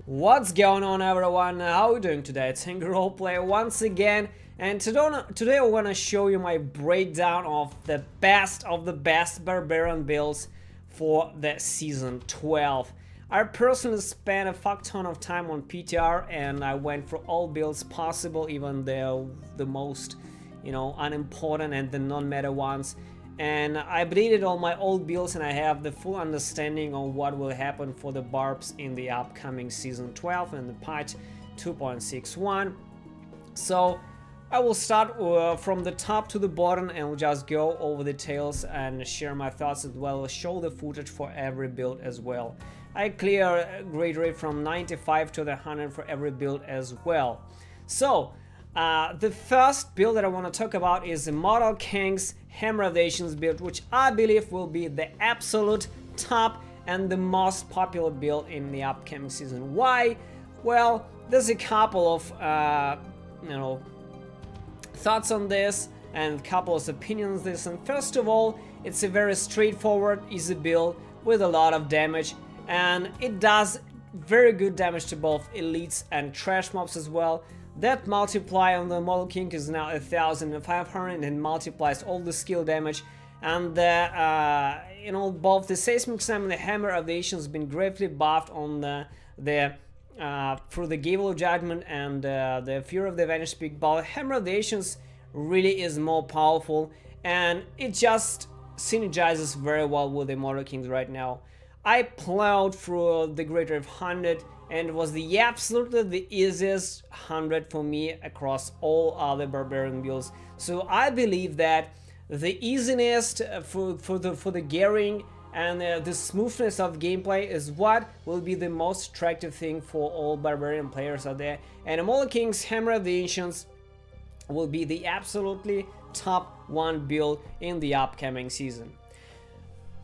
What's going on, everyone? How are you doing today? It's Angry Roleplay once again, and today I want to show you my breakdown of the best barbarian builds for the season 12. I personally spent a fuck ton of time on PTR and I went for all builds possible, even the most, unimportant and the non-meta ones. And I updated all my old builds and I have the full understanding on what will happen for the barbs in the upcoming season 12 and the patch 2.61. So I will start from the top to the bottom and we'll just go over the details and share my thoughts as well as show the footage for every build as well. I clear a grade rate from 95 to the 100 for every build as well. So the first build that I want to talk about is Immortal King's Hammer of the Ancients build, which I believe will be the absolute top and the most popular build in the upcoming season. Why? Well, there's a couple of thoughts on this and a couple of opinions on this. And first of all, it's a very straightforward, easy build with a lot of damage, and it does very good damage to both elites and trash mobs as well. That multiply on the Immortal King is now 1500 and multiplies all the skill damage, and both the seismic slam and the hammer of the ancients has been greatly buffed on through the Gable of Judgment and the Fear of the Vanished Peak. But hammer of the ancients really is more powerful and it just synergizes very well with the Immortal Kings right now. I plowed through the greater of 100 and it was absolutely the easiest 100 for me across all other barbarian builds. So I believe that the easiness for the gearing and the smoothness of gameplay is what will be the most attractive thing for all barbarian players out there. And Immortal King's Hammer of the Ancients will be the absolutely top one build in the upcoming season.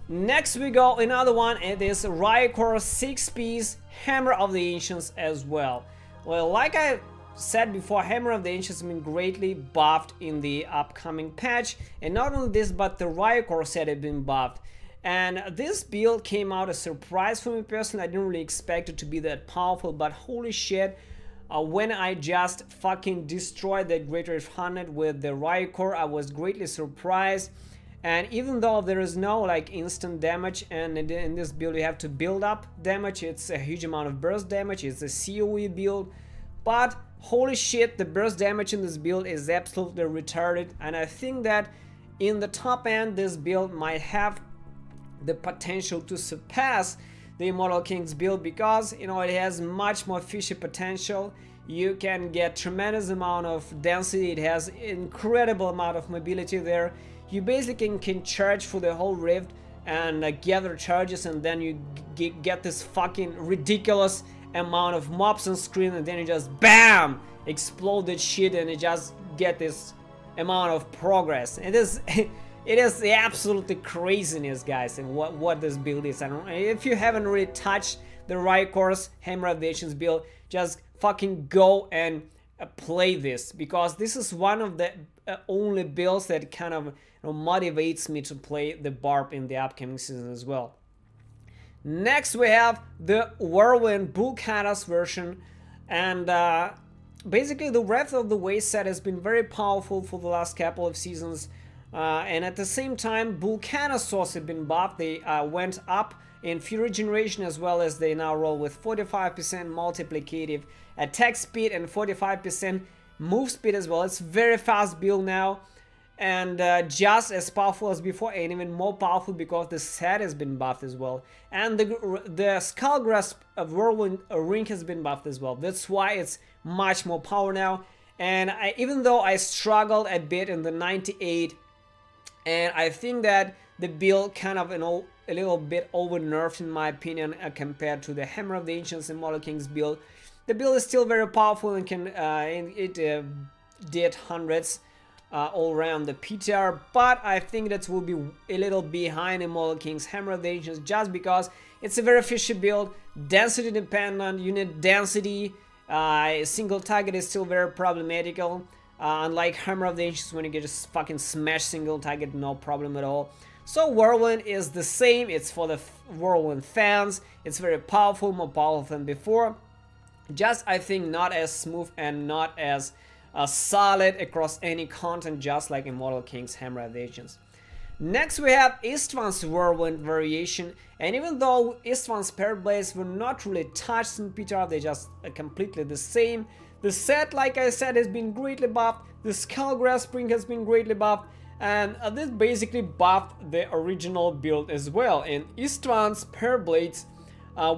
Next we go another one, it is Raekor 6-piece Hammer of the Ancients as well. Well, like I said before, Hammer of the Ancients has been greatly buffed in the upcoming patch, and not only this, but the Raekor set has been buffed. And this build came out a surprise for me personally. I didn't really expect it to be that powerful, but holy shit, when I just fucking destroyed the Greater 100 with the Raekor, I was greatly surprised. And even though there is no instant damage, and in this build you have to build up damage, it's a huge amount of burst damage, it's a COE build, but holy shit, the burst damage in this build is absolutely retarded. And I think that in the top end this build might have the potential to surpass the Immortal King's build, because it has much more fishy potential. You can get tremendous amount of density, it has incredible amount of mobility there. You basically can charge for the whole rift and gather charges, and then you get this fucking ridiculous amount of mobs on screen, and then you just BAM! Explode that shit and you just get this amount of progress. It is the absolutely craziness, guys, and what this build is. And if you haven't really touched the Raekor's Hammer of the Ancients build, just fucking go and play this, because this is one of the only builds that kind of motivates me to play the barb in the upcoming season as well. Next we have the Whirlwind Bull Kata's version, and basically the Wrath of the Waste set has been very powerful for the last couple of seasons, and at the same time Bull Kata's swords have been buffed. They went up in Fury Generation, as well as they now roll with 45% multiplicative attack speed and 45% move speed as well. It's very fast build now, and just as powerful as before, and even more powerful because the set has been buffed as well. And the Skull Grasp of Whirlwind ring has been buffed as well. That's why it's much more power now. And even though I struggled a bit in the 98, and I think that the build kind of a little bit over nerfed in my opinion compared to the Hammer of the Ancients and Immortal King's build. The build is still very powerful and can did hundreds all around the PTR, but I think that will be a little behind Immortal King's Hammer of the Ancients, just because it's a very fishy build, density dependent, unit density, single target is still very problematical, unlike Hammer of the Ancients when you get just fucking smash single target, no problem at all. So Whirlwind is the same, it's for the Whirlwind fans, it's very powerful, more powerful than before. Just, I think, not as smooth and not as solid across any content, just like Immortal King's Hammer of the Ancients. Next we have Istvan's Whirlwind variation, and even though Istvan's Pair Blades were not really touched in PTR, they just completely the same. The set, like I said, has been greatly buffed, the Skullgrass Spring has been greatly buffed, and this basically buffed the original build as well. In Istvan's Pair Blades,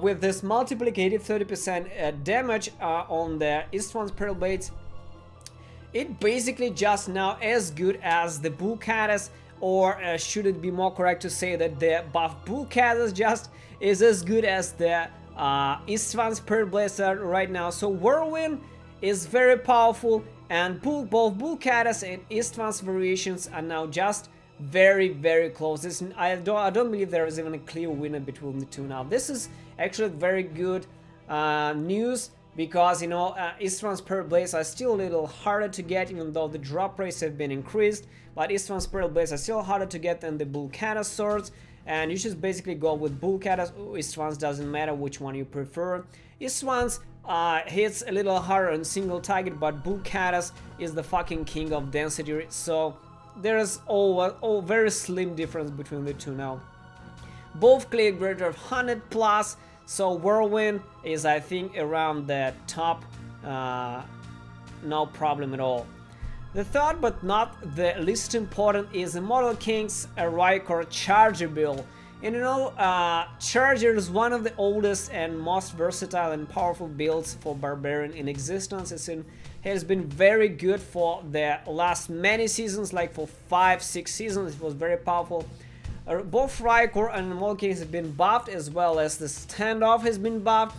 with this multiplicative 30% damage on the Istvan's Pair Blades, it basically just now as good as the Bull Caddis, or should it be more correct to say that the buff Bull Caddis just is as good as the Istvan's Pair Blades are right now. So Whirlwind is very powerful, and both Bull Caddis and Istvan's variations are now just very close. I don't believe there is even a clear winner between the two now. This is actually very good news, because you know Istvan's Pair Blades are still a little harder to get, even though the drop rates have been increased. But Istvan's Pair Blades are still harder to get than the Bull Caddis swords, and you should basically go with Bull Caddis. Istvan's doesn't matter which one you prefer. Istvan's hits a little harder on single target, but Bull Caddis is the fucking king of density, so there is all very slim difference between the two now. Both clear greater of 100 plus, so Whirlwind is, I think, around the top, no problem at all. The third but not the least important is Immortal King's Raekor Charger build. And you know, Charger is one of the oldest and most versatile and powerful builds for Barbarian in existence. It has been very good for the last many seasons, like for 5-6 seasons. It was very powerful. Both Raekor and Immortal King have been buffed, as well as the standoff has been buffed.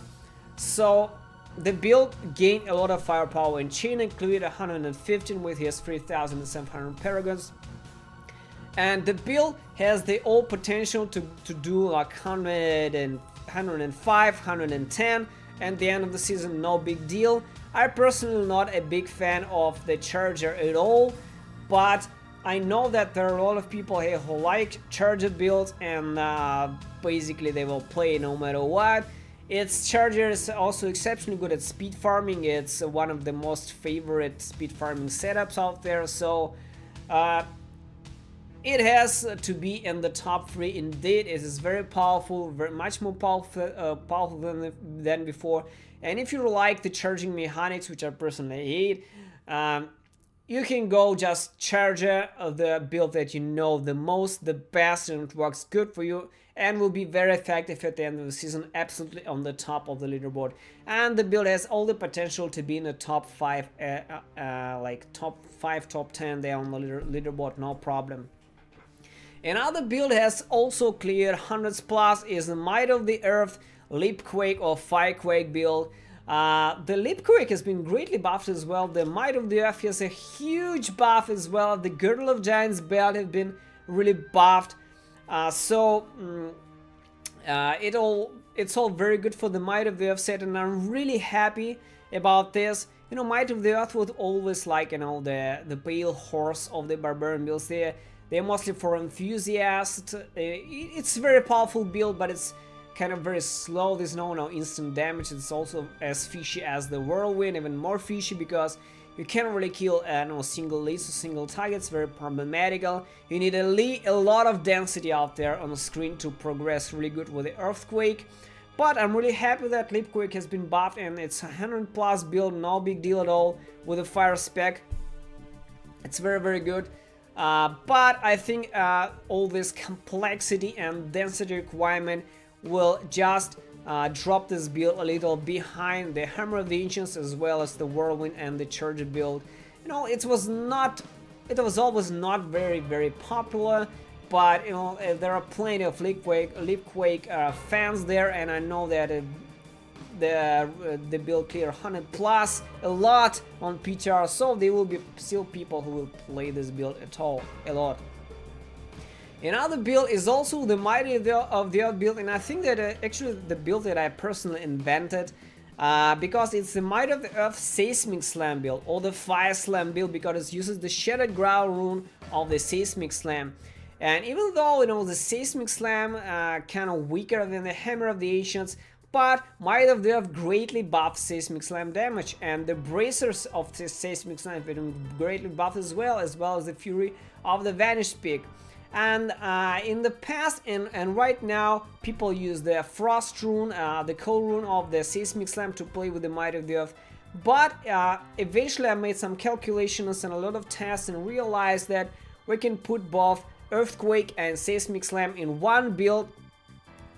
So the build gained a lot of firepower, and Chain included 115 with his 3700 paragons. And the build has the all potential to do like 100 and 105, 110, and the end of the season, no big deal. I personally not a big fan of the Charger at all, but I know that there are a lot of people here who like Charger builds, and basically they will play no matter what. Its Charger is also exceptionally good at speed farming. It's one of the most favorite speed farming setups out there, so it has to be in the top 3 indeed. It is very powerful, very much more powerful than before. And if you like the charging mechanics, which I personally hate, you can go just Charger, the build that you know the most, the best, and it works good for you and will be very effective at the end of the season, absolutely on the top of the leaderboard. And the build has all the potential to be in the top 5, like top 5, top 10 there on the leaderboard, no problem. Another build has also cleared hundreds plus is the Might of the Earth Leapquake or Firequake build. The Leapquake has been greatly buffed as well. The Might of the Earth has a huge buff as well. The Girdle of Giants belt has been really buffed. It's all very good for the Might of the Earth set, and I'm really happy about this. You know, Might of the Earth was always like, you know, the pale horse of the Barbarian builds. They're mostly for enthusiasts. It's a very powerful build, but it's kind of very slow. There's no instant damage. It's also as fishy as the Whirlwind, even more fishy, because you can't really kill single leads or single targets. Very problematical. You need a lot of density out there on the screen to progress really good with the Earthquake. But I'm really happy that Leapquake has been buffed, and it's a 100 plus build, no big deal at all, with a fire spec. It's very good. But I think all this complexity and density requirement will just drop this build a little behind the Hammer of the Ancients, as well as the Whirlwind and the Charger build. You know, it was always not very popular, but you know, there are plenty of Leapquake fans there, and I know that the build clear 100 plus a lot on PTR, so there will be still people who will play this build a lot. Another build is also the Mighty of the Earth build, and I think that actually the build that I personally invented, because it's the Might of the Earth Seismic Slam build, or the Fire Slam build, because it uses the Shattered Ground rune of the Seismic Slam. And even though, you know, the Seismic Slam kind of weaker than the Hammer of the Ancients, but Might of the Earth greatly buffs Seismic Slam damage, and the bracers of the Seismic Slam greatly buff as well as the Fury of the Vanished Peak. And in the past and right now, people use the Frost rune, the Cold rune of the Seismic Slam to play with the Might of the Earth. But eventually I made some calculations and a lot of tests and realized that we can put both Earthquake and Seismic Slam in one build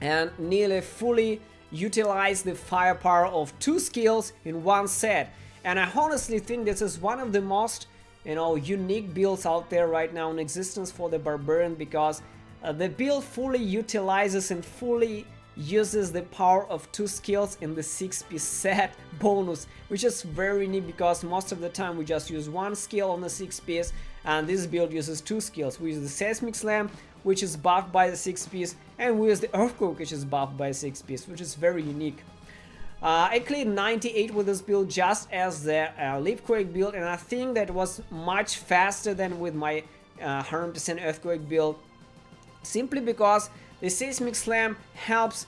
and nearly fully utilize the firepower of two skills in one set. And I honestly think this is one of the most, you know, unique builds out there right now in existence for the Barbarian, because the build fully utilizes and fully uses the power of two skills in the 6-piece set bonus, which is very neat because most of the time we just use one skill on the 6-piece, and this build uses two skills. We use the Seismic Slam, which is buffed by the 6-piece, and we use the Earthquake, which is buffed by 6-piece, which is very unique. I cleared 98 with this build just as the Leapquake build, and I think that was much faster than with my 100% Earthquake build, simply because the Seismic Slam helps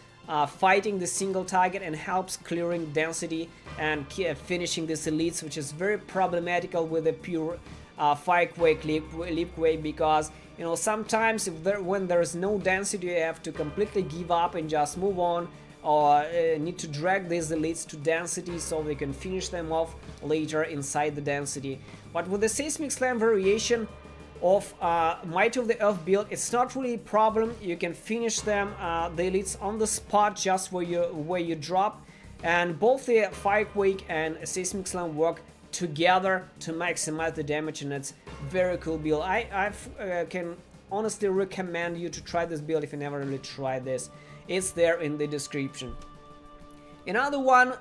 fighting the single target and helps clearing density and finishing these elites, which is very problematical with the pure Firequake, Leapquake, because, you know, sometimes when there's no density, you have to completely give up and just move on, or need to drag these elites to density so they can finish them off later inside the density. But with the Seismic Slam variation of Might of the Earth build, it's not really a problem. You can finish them, the elites, on the spot, just where you drop, and both the Firequake and Seismic Slam work together to maximize the damage, and it's very cool build. I can honestly recommend you to try this build if you never really tried this. It's there in the description. Another one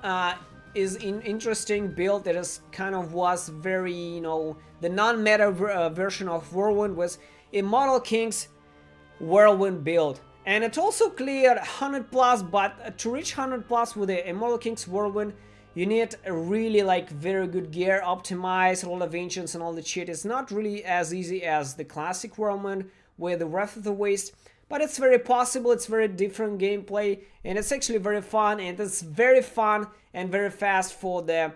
is an interesting build that is kind of was very, you know, the non-meta version of Whirlwind was Immortal King's Whirlwind build. And it also cleared 100 plus, but to reach 100 plus with the Immortal King's Whirlwind, you need a really like very good gear, optimize all the ancients and all the shit. It's not really as easy as the classic Whirlwind with the Wrath of the Waste, but it's very possible. It's very different gameplay, and it's actually very fun, and it's very fun and very fast for the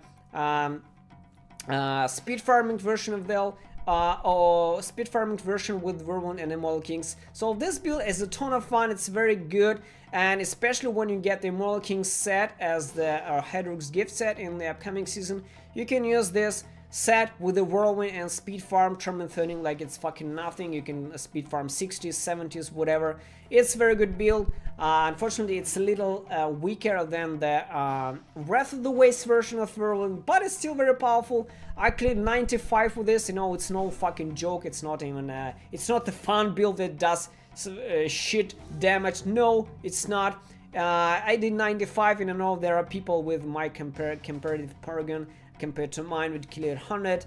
speed farming version of Dell, or speed farming version with Whirlwind and Immortal Kings. So this build is a ton of fun. It's very good, and especially when you get the Immortal Kings set as the Hedrug's gift set in the upcoming season, you can use this set with the Whirlwind and speed farm Torment 13 like it's fucking nothing. You can speed farm 60s, 70s, whatever. It's a very good build. Unfortunately, it's a little weaker than the Wrath of the Waste version of Whirlwind, but it's still very powerful. I cleared 95 with this. You know, it's no fucking joke. It's not even it's not the fun build that does shit damage. No, it's not. I did 95, and I know there are people with my comparative paragon compared to mine with clear 100,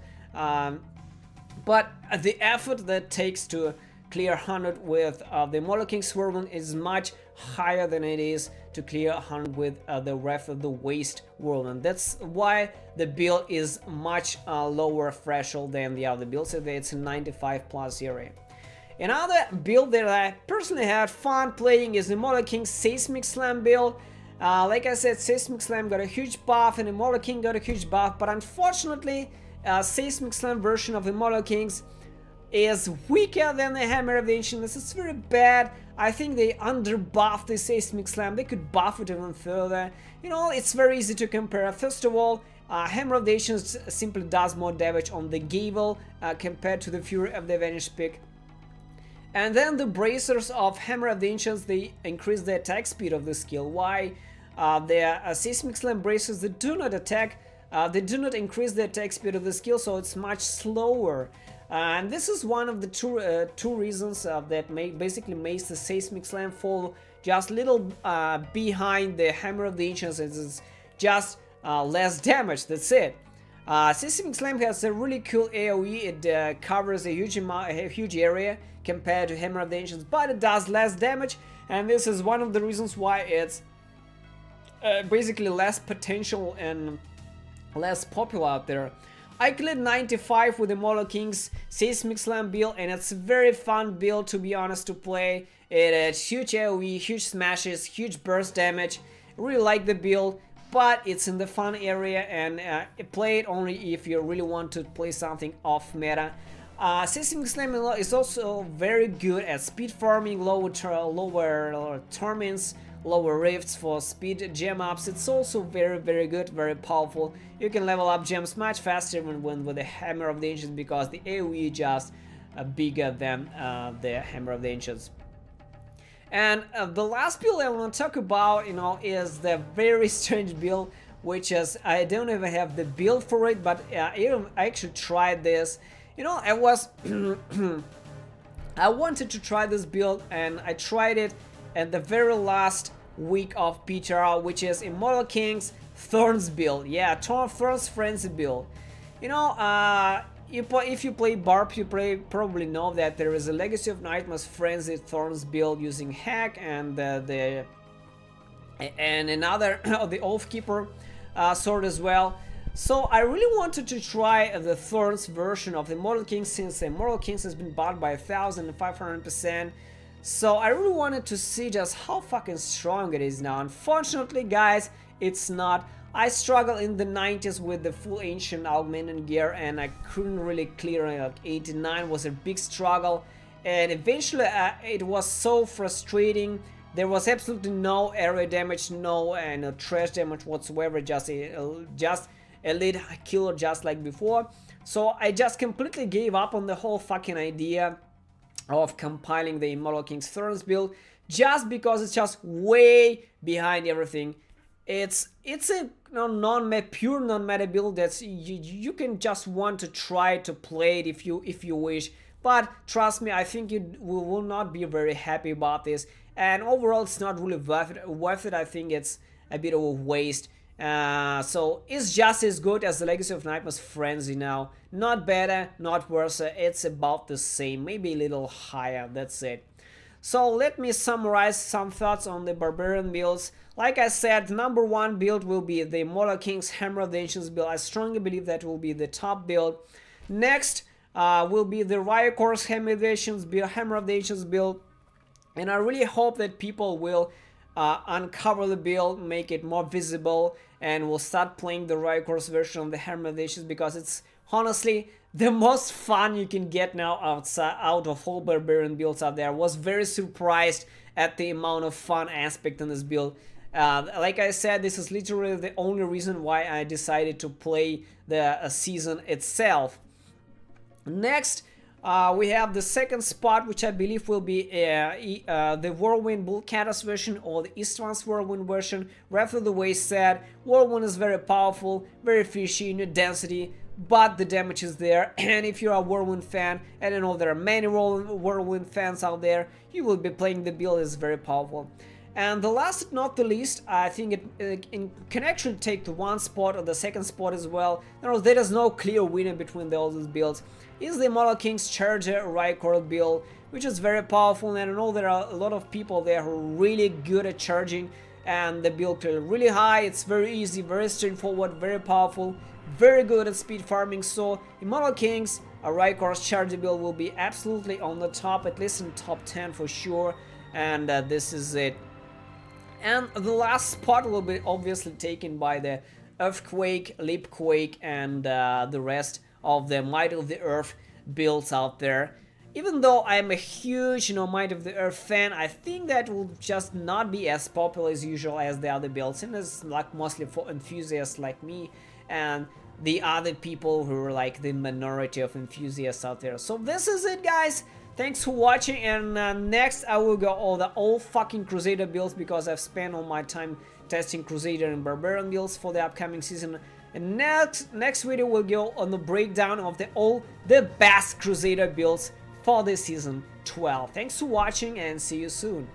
but the effort that takes to clear 100 with the Immortal King's Whirlwind is much higher than it is to clear 100 with the Wrath of the Waste Whirlwind. That's why the build is much lower threshold than the other builds, so it's a 95 plus area. Another build that I personally had fun playing is the Immortal King's Seismic Slam build. Like I said, Seismic Slam got a huge buff and Immortal King got a huge buff, but unfortunately, Seismic Slam version of Immortal Kings is weaker than the Hammer of the Ancients. It's very bad. I think they underbuffed the Seismic Slam. They could buff it even further. You know, it's very easy to compare. First of all, Hammer of the Ancients simply does more damage on the Gavel compared to the Fury of the Vanished Peak. And then the bracers of Hammer of the Ancients, they increase the attack speed of the skill. Why? The Seismic Slam bracers, they do not attack, they do not increase the attack speed of the skill, so it's much slower. And this is one of the two reasons that basically makes the Seismic Slam fall just a little behind the Hammer of the Ancients. It's just less damage, that's it. Seismic Slam has a really cool AoE. It covers a huge area compared to Hammer of the Ancients, but it does less damage, and this is one of the reasons why it's basically less potential and less popular out there. I cleared 95 with Immortal King's Seismic Slam build, and it's a very fun build, to be honest, to play. It has huge AoE, huge smashes, huge burst damage, Really like the build, but it's in the fun area, and play it only if you really want to play something off meta. Seismic Slam is also very good at speed farming, lower torments, lower rifts for speed gem ups. It's also very good, very powerful. You can level up gems much faster when with the Hammer of the Ancients, because the AoE is just bigger than the Hammer of the Ancients. And the last build I want to talk about, you know, is the very strange build, which is, I don't even have the build for it, but I actually tried this. You know, I was I wanted to try this build, and I tried it at the very last week of PTR, which is Immortal King's Thorns build. Yeah, Thorns Frenzy build. You know, if you play Barb, you probably know that there is a Legacy of Nightmares Frenzy Thorns build using Hack and another the Oathkeeper sword as well. So I really wanted to try the Thorns version of the Immortal King, since the Immortal King has been bought by 1,500%. So I really wanted to see just how fucking strong it is now. Unfortunately, guys, it's not. I struggled in the 90s with the full ancient augmented gear, and I couldn't really clear it. Like 89 was a big struggle, and eventually it was so frustrating. There was absolutely no area damage, no trash damage whatsoever, just elite killer just like before. So I just completely gave up on the whole fucking idea of compiling the Immortal King's Thorns build, just because it's just way behind everything. It's a pure non-meta build that you can just want to try to play it if you wish, but trust me, I think you will not be very happy about this, and overall it's not really worth it. I think it's a bit of a waste. So it's just as good as the Legacy of Nightmares Frenzy now. Not better, not worse, it's about the same, maybe a little higher, that's it. So let me summarize some thoughts on the Barbarian builds. Like I said, number one build will be the Immortal King's Hammer of the Ancients build. I strongly believe that will be the top build. Next will be the Raekor's Hammer of the Ancients build. And I really hope that people will uncover the build, make it more visible, and will start playing the Raekor's version of the Hammer of the Ancients, because it's honestly the most fun you can get now out of all Barbarian builds out there. I was very surprised at the amount of fun aspect in this build. Like I said, this is literally the only reason why I decided to play the season itself. Next, we have the second spot, which I believe will be the Whirlwind Bull Catus version, or the Eastern's Whirlwind version. Wrath of the Waste said Whirlwind is very powerful, very fishy in your density, but the damage is there. And if you're a Whirlwind fan, and I know there are many Whirlwind fans out there, you will be playing the build. Is very powerful. And the last but not the least, I think it can actually take the one spot or the second spot as well. There is no clear winner between all these builds. Is the Immortal King's Charger Raekor build, which is very powerful, and I know there are a lot of people there who are really good at charging, and the build is really high. It's very easy, very straightforward, very powerful, very good at speed farming. So Immortal King's Raekor's Charger build will be absolutely on the top, at least in top 10 for sure, and this is it. And the last spot will be obviously taken by the Earthquake, Leapquake, and the rest of the Might of the Earth builds out there. Even though I'm a huge, Might of the Earth fan, I think that will just not be as popular as usual as the other builds, and it's like mostly for enthusiasts like me and the other people who are like the minority of enthusiasts out there. So this is it, guys. Thanks for watching, and next I will go all the old fucking Crusader builds, because I've spent all my time testing Crusader and Barbarian builds for the upcoming season. And next video will go on the breakdown of the best Crusader builds for this season 12. Thanks for watching, and see you soon.